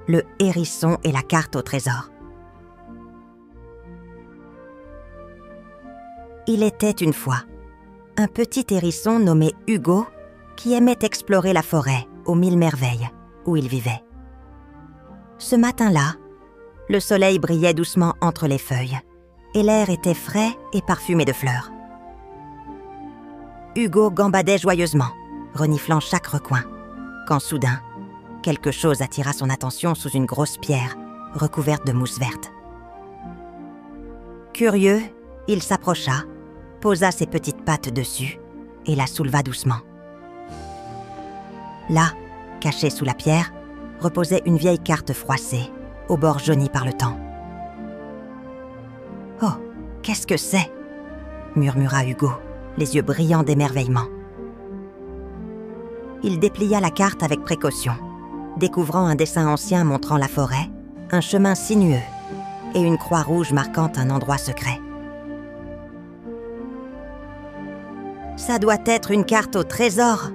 le hérisson et la carte au trésor. Il était une fois un petit hérisson nommé Hugo qui aimait explorer la forêt aux 1000 merveilles où il vivait. Ce matin-là, le soleil brillait doucement entre les feuilles et l'air était frais et parfumé de fleurs. Hugo gambadait joyeusement, reniflant chaque recoin, quand soudain, quelque chose attira son attention sous une grosse pierre recouverte de mousse verte. Curieux, il s'approcha, posa ses petites pattes dessus et la souleva doucement. Là, cachée sous la pierre, reposait une vieille carte froissée, au bord jauni par le temps. « Oh, qu'est-ce que c'est ?» murmura Hugo, les yeux brillants d'émerveillement. Il déplia la carte avec précaution, découvrant un dessin ancien montrant la forêt, un chemin sinueux et une croix rouge marquant un endroit secret. « Ça doit être une carte au trésor !»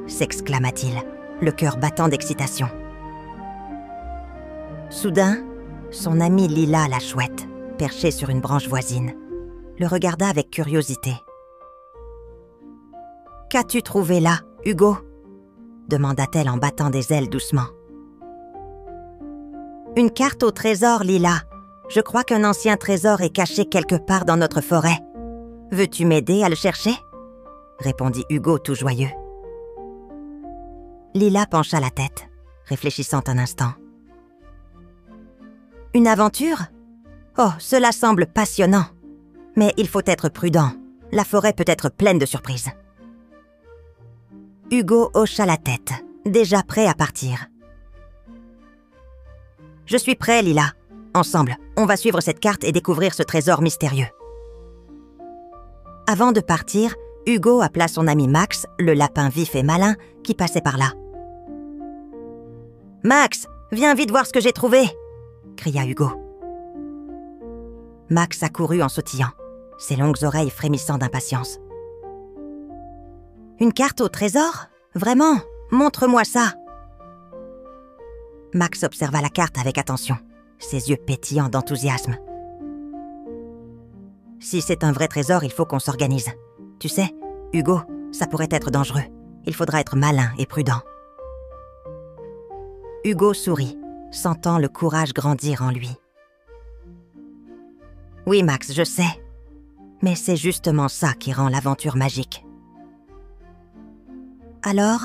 s'exclama-t-il, le cœur battant d'excitation. Soudain, son amie Lila la chouette, perchée sur une branche voisine, le regarda avec curiosité. « Qu'as-tu trouvé là, Hugo ?» demanda-t-elle en battant des ailes doucement. « Une carte au trésor, Lila. Je crois qu'un ancien trésor est caché quelque part dans notre forêt. Veux-tu m'aider à le chercher ?» répondit Hugo tout joyeux. Lila pencha la tête, réfléchissant un instant. « Une aventure ? Oh, cela semble passionnant. Mais il faut être prudent. La forêt peut être pleine de surprises. » Hugo hocha la tête, déjà prêt à partir. « Je suis prêt, Lila. Ensemble, on va suivre cette carte et découvrir ce trésor mystérieux. » Avant de partir, Hugo appela son ami Max, le lapin vif et malin, qui passait par là. « Max, viens vite voir ce que j'ai trouvé !» cria Hugo. Max accourut en sautillant, ses longues oreilles frémissant d'impatience. « Une carte au trésor ? Vraiment ? Montre-moi ça !» Max observa la carte avec attention, ses yeux pétillants d'enthousiasme. « Si c'est un vrai trésor, il faut qu'on s'organise. Tu sais, Hugo, ça pourrait être dangereux. Il faudra être malin et prudent. » Hugo sourit, sentant le courage grandir en lui. « Oui, Max, je sais. Mais c'est justement ça qui rend l'aventure magique. » Alors,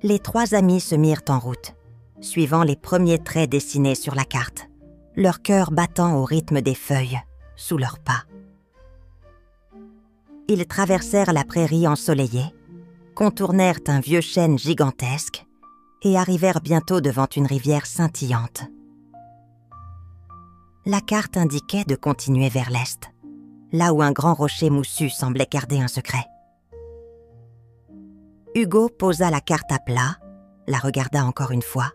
les trois amis se mirent en route, suivant les premiers traits dessinés sur la carte, leur cœur battant au rythme des feuilles, sous leurs pas. Ils traversèrent la prairie ensoleillée, contournèrent un vieux chêne gigantesque et arrivèrent bientôt devant une rivière scintillante. La carte indiquait de continuer vers l'est, là où un grand rocher moussu semblait garder un secret. Hugo posa la carte à plat, la regarda encore une fois,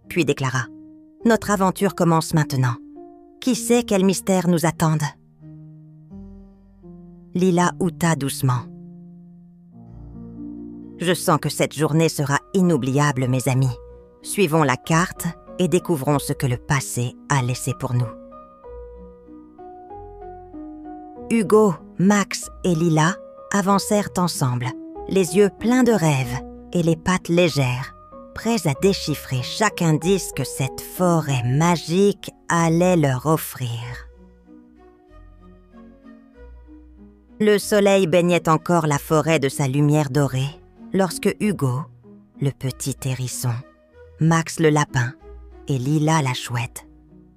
puis déclara « Notre aventure commence maintenant. Qui sait quels mystères nous attendent ?» Lila houta doucement. « Je sens que cette journée sera inoubliable, mes amis. Suivons la carte et découvrons ce que le passé a laissé pour nous. » Hugo, Max et Lila avancèrent ensemble, les yeux pleins de rêves et les pattes légères, prêts à déchiffrer chaque indice que cette forêt magique allait leur offrir. Le soleil baignait encore la forêt de sa lumière dorée lorsque Hugo, le petit hérisson, Max le lapin et Lila la chouette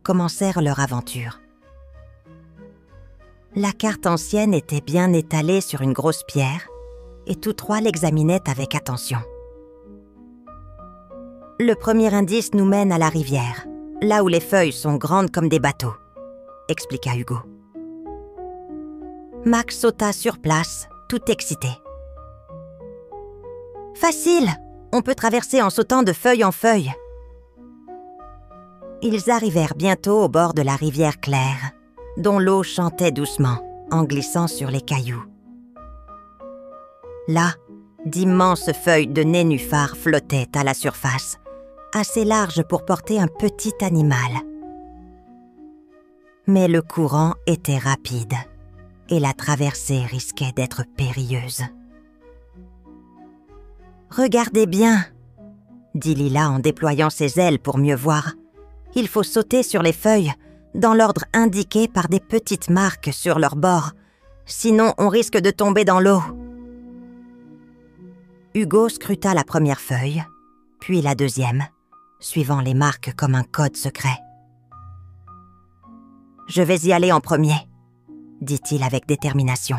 commencèrent leur aventure. La carte ancienne était bien étalée sur une grosse pierre et tous trois l'examinaient avec attention. « Le premier indice nous mène à la rivière, là où les feuilles sont grandes comme des bateaux, » expliqua Hugo. Max sauta sur place, tout excité. « Facile, on peut traverser en sautant de feuille en feuille. » Ils arrivèrent bientôt au bord de la rivière claire, dont l'eau chantait doucement en glissant sur les cailloux. Là, d'immenses feuilles de nénuphar flottaient à la surface, assez large pour porter un petit animal. Mais le courant était rapide et la traversée risquait d'être périlleuse. « Regardez bien !» dit Lila en déployant ses ailes pour mieux voir. « Il faut sauter sur les feuilles, dans l'ordre indiqué par des petites marques sur leur bord. Sinon, on risque de tomber dans l'eau. » Hugo scruta la première feuille, puis la deuxième, suivant les marques comme un code secret. « Je vais y aller en premier, » dit-il avec détermination.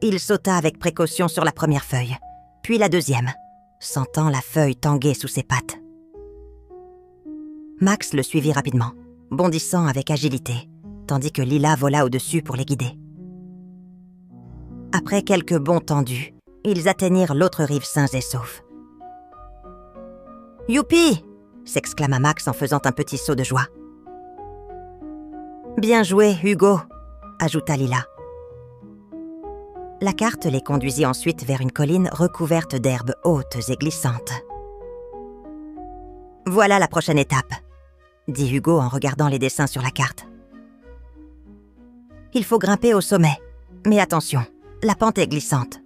Il sauta avec précaution sur la première feuille, puis la deuxième, sentant la feuille tanguer sous ses pattes. Max le suivit rapidement, bondissant avec agilité, tandis que Lila vola au-dessus pour les guider. Après quelques bonds tendus, ils atteignirent l'autre rive sains et saufs. « Youpi !» s'exclama Max en faisant un petit saut de joie. « Bien joué, Hugo !» ajouta Lila. La carte les conduisit ensuite vers une colline recouverte d'herbes hautes et glissantes. « Voilà la prochaine étape !» dit Hugo en regardant les dessins sur la carte. « Il faut grimper au sommet, mais attention, la pente est glissante. »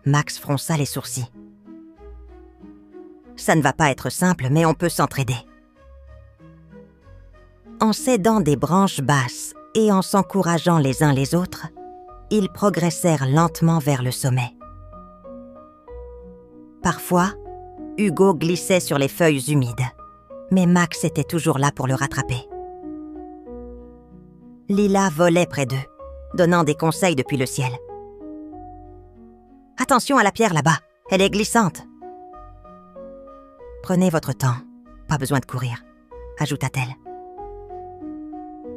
Max fronça les sourcils. « Ça ne va pas être simple, mais on peut s'entraider. » En s'aidant des branches basses et en s'encourageant les uns les autres, ils progressèrent lentement vers le sommet. Parfois, Hugo glissait sur les feuilles humides, mais Max était toujours là pour le rattraper. Lila volait près d'eux, donnant des conseils depuis le ciel. « Attention à la pierre là-bas, elle est glissante. »« Prenez votre temps, pas besoin de courir, » ajouta-t-elle.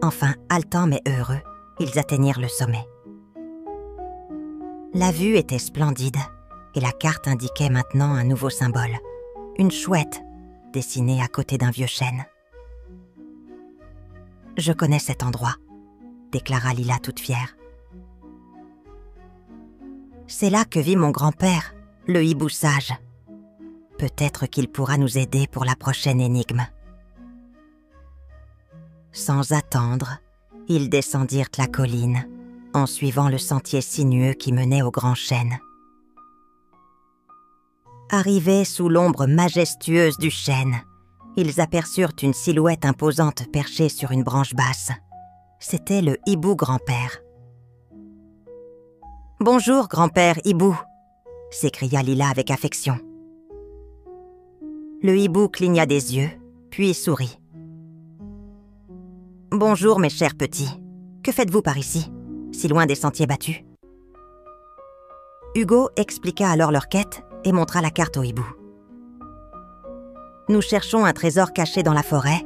Enfin, haletants mais heureux, ils atteignirent le sommet. La vue était splendide et la carte indiquait maintenant un nouveau symbole, une chouette dessinée à côté d'un vieux chêne. « Je connais cet endroit, » déclara Lila toute fière. « C'est là que vit mon grand-père, le hibou sage. Peut-être qu'il pourra nous aider pour la prochaine énigme. » Sans attendre, ils descendirent la colline, en suivant le sentier sinueux qui menait au grand chêne. Arrivés sous l'ombre majestueuse du chêne, ils aperçurent une silhouette imposante perchée sur une branche basse. C'était le hibou grand-père. « Bonjour, grand-père hibou !» s'écria Lila avec affection. Le hibou cligna des yeux, puis sourit. « Bonjour, mes chers petits. Que faites-vous par ici, si loin des sentiers battus ?» Hugo expliqua alors leur quête et montra la carte au hibou. « Nous cherchons un trésor caché dans la forêt,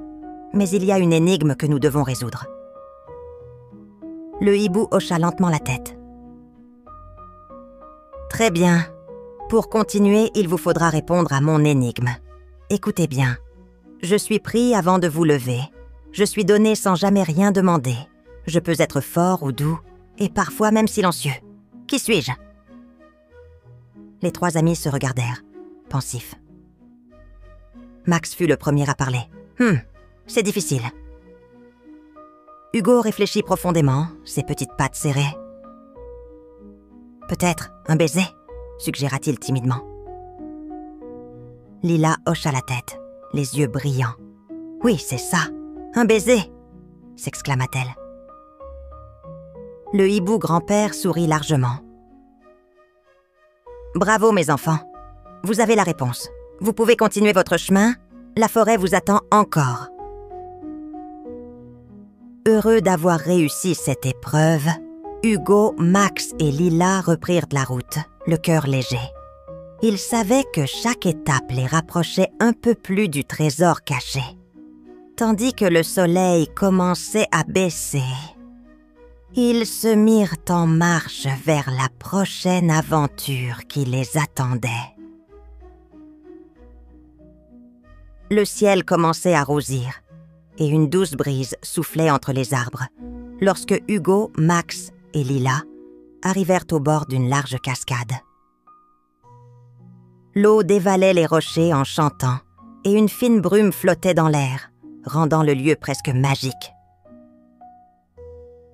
mais il y a une énigme que nous devons résoudre. » Le hibou hocha lentement la tête. « Très bien. Pour continuer, il vous faudra répondre à mon énigme. Écoutez bien. Je suis pris avant de vous lever. Je suis donné sans jamais rien demander. Je peux être fort ou doux, et parfois même silencieux. Qui suis-je » Les trois amis se regardèrent, pensifs. Max fut le premier à parler. « C'est difficile. » Hugo réfléchit profondément, ses petites pattes serrées. « Peut-être un baiser ?» suggéra-t-il timidement. Lila hocha la tête, les yeux brillants. « Oui, c'est ça, un baiser !» s'exclama-t-elle. Le hibou grand-père sourit largement. « Bravo, mes enfants. Vous avez la réponse. Vous pouvez continuer votre chemin. La forêt vous attend encore. » Heureux d'avoir réussi cette épreuve, Hugo, Max et Lila reprirent la route, le cœur léger. Ils savaient que chaque étape les rapprochait un peu plus du trésor caché. Tandis que le soleil commençait à baisser, ils se mirent en marche vers la prochaine aventure qui les attendait. Le ciel commençait à rosir et une douce brise soufflait entre les arbres lorsque Hugo, Max et Lila arrivèrent au bord d'une large cascade. L'eau dévalait les rochers en chantant, et une fine brume flottait dans l'air, rendant le lieu presque magique.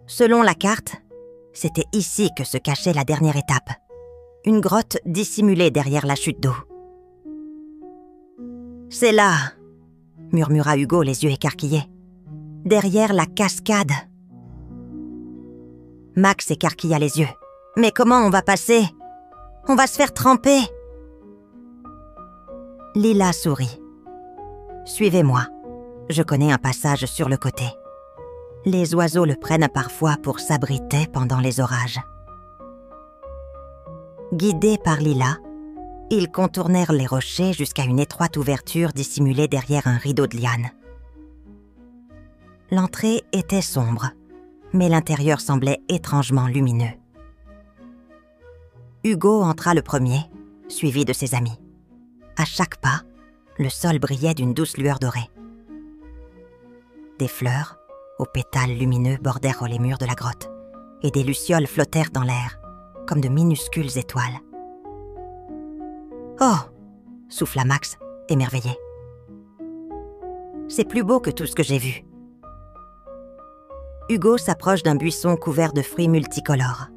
Selon la carte, c'était ici que se cachait la dernière étape, une grotte dissimulée derrière la chute d'eau. « C'est là !» murmura Hugo, les yeux écarquillés. « Derrière la cascade !» Max écarquilla les yeux. « Mais comment on va passer ? On va se faire tremper !» Lila sourit. « Suivez-moi. Je connais un passage sur le côté. Les oiseaux le prennent parfois pour s'abriter pendant les orages. » Guidés par Lila, ils contournèrent les rochers jusqu'à une étroite ouverture dissimulée derrière un rideau de lianes. L'entrée était sombre, mais l'intérieur semblait étrangement lumineux. Hugo entra le premier, suivi de ses amis. À chaque pas, le sol brillait d'une douce lueur dorée. Des fleurs, aux pétales lumineux, bordèrent les murs de la grotte, et des lucioles flottèrent dans l'air, comme de minuscules étoiles. « Oh !» souffla Max, émerveillé. « C'est plus beau que tout ce que j'ai vu. » Hugo s'approche d'un buisson couvert de fruits multicolores.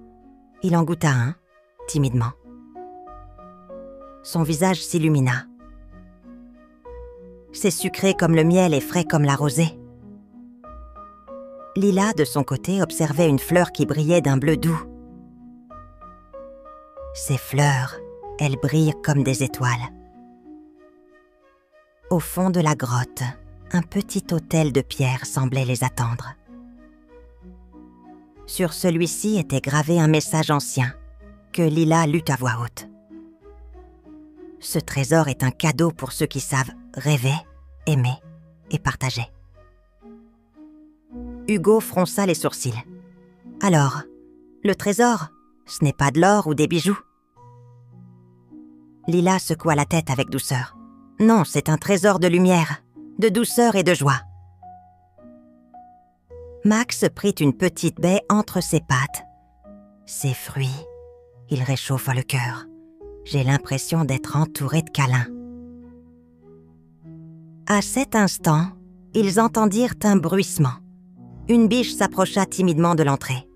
Il en goûta un, timidement. Son visage s'illumina. « C'est sucré comme le miel et frais comme la rosée. » Lila, de son côté, observait une fleur qui brillait d'un bleu doux. Ces fleurs, elles brillent comme des étoiles. Au fond de la grotte, un petit autel de pierre semblait les attendre. Sur celui-ci était gravé un message ancien, que Lila lut à voix haute. « Ce trésor est un cadeau pour ceux qui savent rêver, aimer et partager. » Hugo fronça les sourcils. « Alors, le trésor, ce n'est pas de l'or ou des bijoux ?» Lila secoua la tête avec douceur. « Non, c'est un trésor de lumière, de douceur et de joie. » Max prit une petite baie entre ses pattes. Ces fruits, ils réchauffent le cœur. J'ai l'impression d'être entouré de câlins. À cet instant, ils entendirent un bruissement. Une biche s'approcha timidement de l'entrée.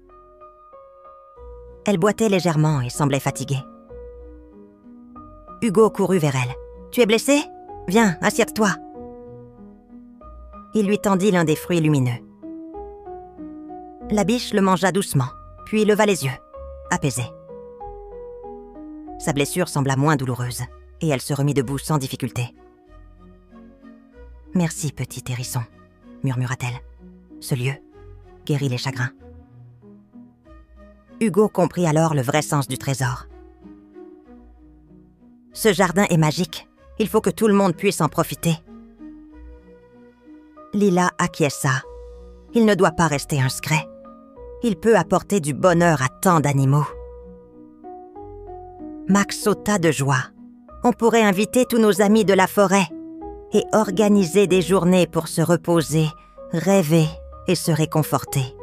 Elle boitait légèrement et semblait fatiguée. Hugo courut vers elle. « Tu es blessé ? Viens, assieds-toi. » Il lui tendit l'un des fruits lumineux. La biche le mangea doucement, puis leva les yeux, apaisée. Sa blessure sembla moins douloureuse, et elle se remit debout sans difficulté. « Merci, petit hérisson, » murmura-t-elle. « Ce lieu guérit les chagrins. » Hugo comprit alors le vrai sens du trésor. « Ce jardin est magique. Il faut que tout le monde puisse en profiter. » Lila acquiesça. Il ne doit pas rester un secret. Il peut apporter du bonheur à tant d'animaux. Max sauta de joie. On pourrait inviter tous nos amis de la forêt et organiser des journées pour se reposer, rêver et se réconforter.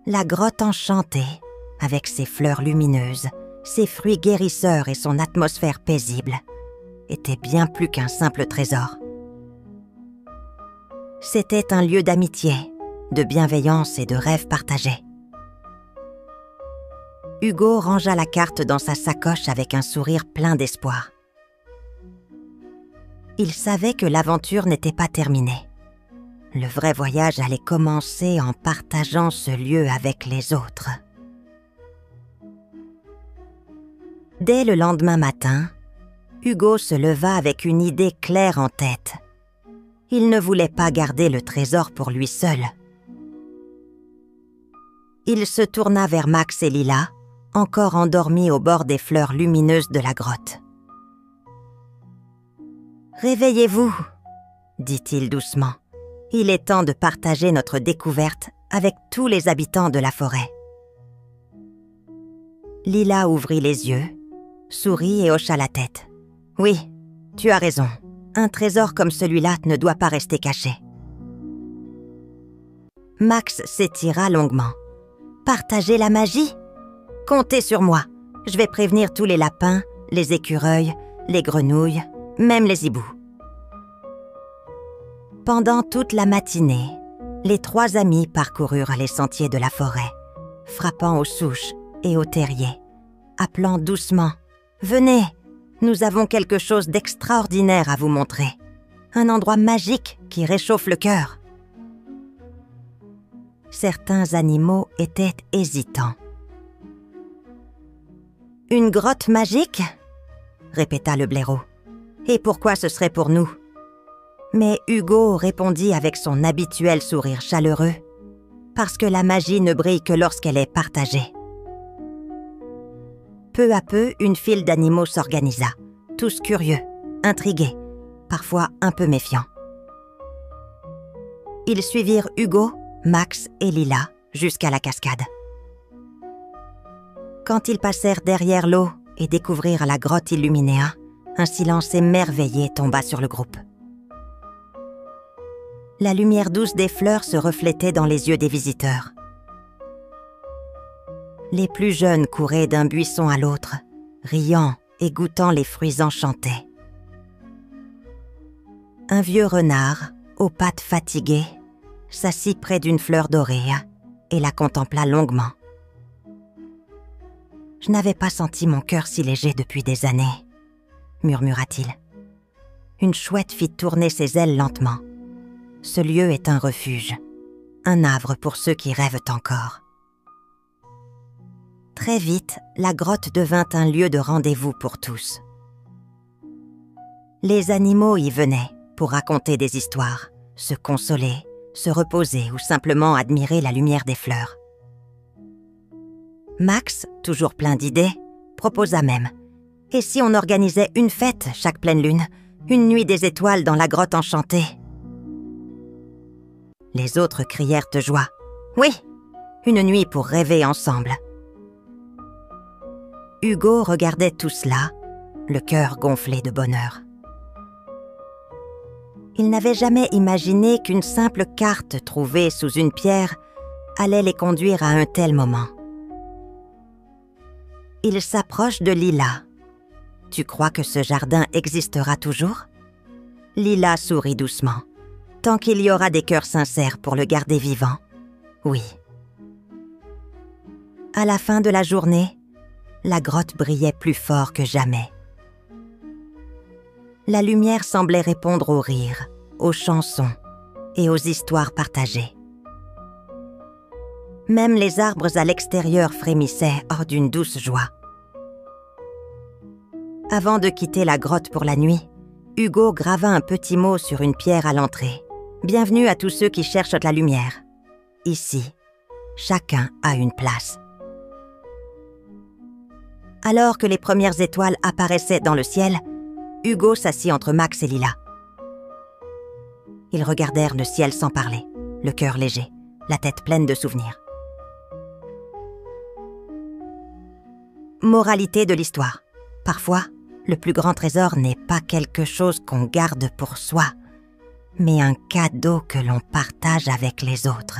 La grotte enchantée, avec ses fleurs lumineuses, ses fruits guérisseurs et son atmosphère paisible, était bien plus qu'un simple trésor. C'était un lieu d'amitié, de bienveillance et de rêves partagés. Hugo rangea la carte dans sa sacoche avec un sourire plein d'espoir. Il savait que l'aventure n'était pas terminée. Le vrai voyage allait commencer en partageant ce lieu avec les autres. Dès le lendemain matin, Hugo se leva avec une idée claire en tête. Il ne voulait pas garder le trésor pour lui seul. Il se tourna vers Max et Lila, encore endormis au bord des fleurs lumineuses de la grotte. « Réveillez-vous, » dit-il doucement. « Il est temps de partager notre découverte avec tous les habitants de la forêt. » Lila ouvrit les yeux, sourit et hocha la tête. « Oui, tu as raison. Un trésor comme celui-là ne doit pas rester caché. » Max s'étira longuement. « Partager la magie ? Comptez sur moi. Je vais prévenir tous les lapins, les écureuils, les grenouilles, même les hiboux. Pendant toute la matinée, les 3 amis parcoururent les sentiers de la forêt, frappant aux souches et aux terriers, appelant doucement « Venez, nous avons quelque chose d'extraordinaire à vous montrer. Un endroit magique qui réchauffe le cœur. » Certains animaux étaient hésitants. « Une grotte magique ?» répéta le blaireau. « Et pourquoi ce serait pour nous ?» Mais Hugo répondit avec son habituel sourire chaleureux, « Parce que la magie ne brille que lorsqu'elle est partagée. » Peu à peu, une file d'animaux s'organisa, tous curieux, intrigués, parfois un peu méfiants. Ils suivirent Hugo, Max et Lila jusqu'à la cascade. Quand ils passèrent derrière l'eau et découvrirent la grotte illuminée, un silence émerveillé tomba sur le groupe. La lumière douce des fleurs se reflétait dans les yeux des visiteurs. Les plus jeunes couraient d'un buisson à l'autre, riant et goûtant les fruits enchantés. Un vieux renard, aux pattes fatiguées, s'assit près d'une fleur dorée et la contempla longuement. « Je n'avais pas senti mon cœur si léger depuis des années, » murmura-t-il. Une chouette fit tourner ses ailes lentement. Ce lieu est un refuge, un havre pour ceux qui rêvent encore. Très vite, la grotte devint un lieu de rendez-vous pour tous. Les animaux y venaient pour raconter des histoires, se consoler, se reposer ou simplement admirer la lumière des fleurs. Max, toujours plein d'idées, proposa même « Et si on organisait une fête chaque pleine lune, une nuit des étoiles dans la grotte enchantée ?» Les autres crièrent de joie « Oui, une nuit pour rêver ensemble !» Hugo regardait tout cela, le cœur gonflé de bonheur. Il n'avait jamais imaginé qu'une simple carte trouvée sous une pierre allait les conduire à un tel moment. Il s'approche de Lila. « Tu crois que ce jardin existera toujours ?» Lila sourit doucement. « Tant qu'il y aura des cœurs sincères pour le garder vivant, oui. » À la fin de la journée, la grotte brillait plus fort que jamais. La lumière semblait répondre aux rires, aux chansons et aux histoires partagées. Même les arbres à l'extérieur frémissaient hors d'une douce joie. Avant de quitter la grotte pour la nuit, Hugo grava un petit mot sur une pierre à l'entrée. « Bienvenue à tous ceux qui cherchent la lumière. Ici, chacun a une place. » Alors que les premières étoiles apparaissaient dans le ciel, Hugo s'assit entre Max et Lila. Ils regardèrent le ciel sans parler, le cœur léger, la tête pleine de souvenirs. Moralité de l'histoire. Parfois, le plus grand trésor n'est pas quelque chose qu'on garde pour soi, mais un cadeau que l'on partage avec les autres.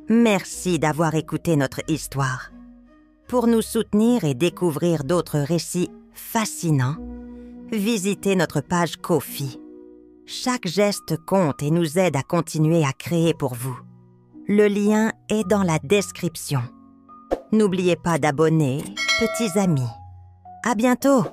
Merci d'avoir écouté notre histoire. Pour nous soutenir et découvrir d'autres récits fascinants, visitez notre page Ko-fi. Chaque geste compte et nous aide à continuer à créer pour vous. Le lien est dans la description. N'oubliez pas d'abonner, petits amis. À bientôt!